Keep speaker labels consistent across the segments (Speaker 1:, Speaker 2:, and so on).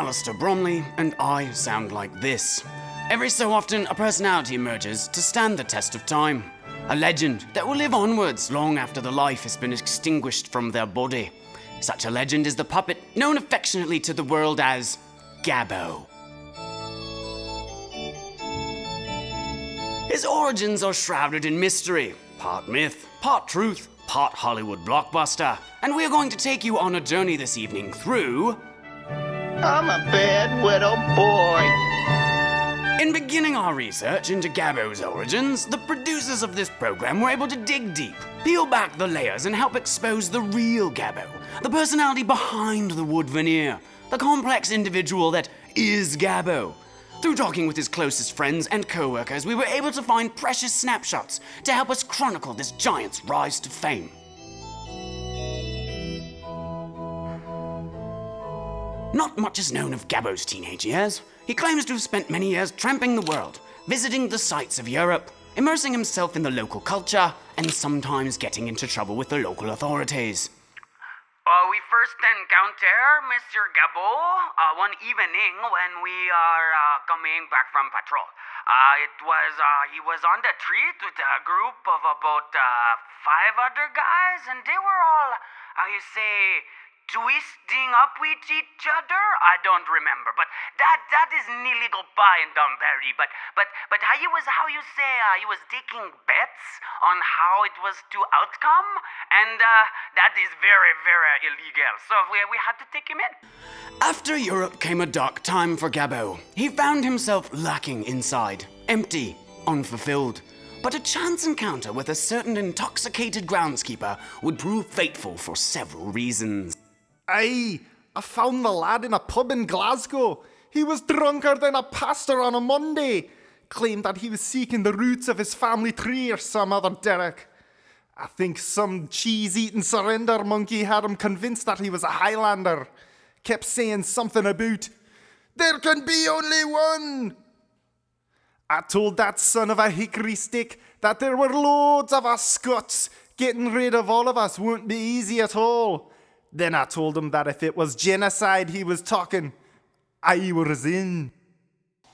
Speaker 1: Alistair Bromley, and I sound like this. Every so often, a personality emerges to stand the test of time. A legend that will live onwards long after the life has been extinguished from their body. Such a legend is the puppet known affectionately to the world as Gabbo. His origins are shrouded in mystery, part myth, part truth, part Hollywood blockbuster, and we're going to take you on a journey this evening through...
Speaker 2: I'm a bad widow boy.
Speaker 1: In beginning our research into Gabbo's origins, the producers of this program were able to dig deep, peel back the layers and help expose the real Gabbo, the personality behind the wood veneer, the complex individual that is Gabbo. Through talking with his closest friends and co-workers, we were able to find precious snapshots to help us chronicle this giant's rise to fame. Not much is known of Gabbo's teenage years. He claims to have spent many years tramping the world, visiting the sights of Europe, immersing himself in the local culture, and sometimes getting into trouble with the local authorities.
Speaker 3: We first encounter Mr. Gabbo one evening when we are coming back from patrol. He was on the street with a group of about 5 other guys, and they were all, twisting up with each other? I don't remember, but that is an illegal pie in Dumberry. But he was taking bets on how it was to outcome, and that is very, very illegal. So we had to take him in.
Speaker 1: After Europe came a dark time for Gabbo. He found himself lacking inside, empty, unfulfilled. But a chance encounter with a certain intoxicated groundskeeper would prove fateful for several reasons.
Speaker 4: Aye, I found the lad in a pub in Glasgow. He was drunker than a pastor on a Monday. Claimed that he was seeking the roots of his family tree or some other derrick. I think some cheese-eating surrender monkey had him convinced that he was a Highlander. Kept saying something about, "There can be only one." I told that son of a hickory stick that there were loads of us Scots. Getting rid of all of us won't be easy at all. Then I told him that if it was genocide he was talking, I was in.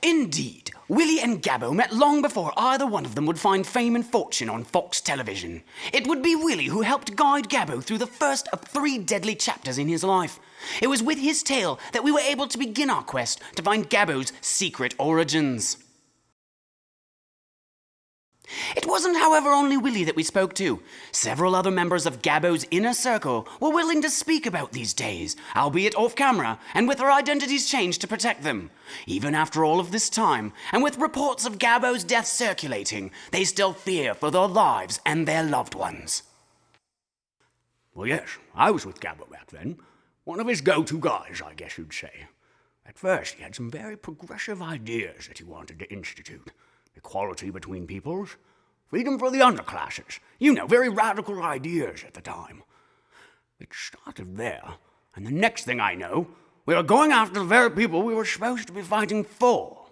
Speaker 1: Indeed, Willie and Gabbo met long before either one of them would find fame and fortune on Fox television. It would be Willie who helped guide Gabbo through the first of 3 deadly chapters in his life. It was with his tale that we were able to begin our quest to find Gabbo's secret origins. It wasn't, however, only Willie that we spoke to. Several other members of Gabbo's inner circle were willing to speak about these days, albeit off camera, and with their identities changed to protect them. Even after all of this time, and with reports of Gabbo's death circulating, they still fear for their lives and their loved ones.
Speaker 5: Well, yes, I was with Gabbo back then. One of his go-to guys, I guess you'd say. At first, he had some very progressive ideas that he wanted to institute. Equality between peoples, freedom for the underclasses. Very radical ideas at the time. It started there, and the next thing I know, we were going after the very people we were supposed to be fighting for.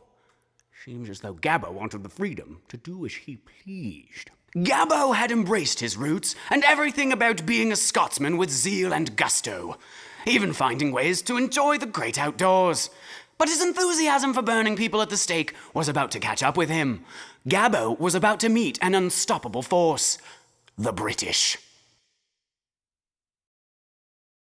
Speaker 5: Seems as though Gabbo wanted the freedom to do as he pleased.
Speaker 1: Gabbo had embraced his roots and everything about being a Scotsman with zeal and gusto, even finding ways to enjoy the great outdoors. But his enthusiasm for burning people at the stake was about to catch up with him. Gabbo was about to meet an unstoppable force: the British.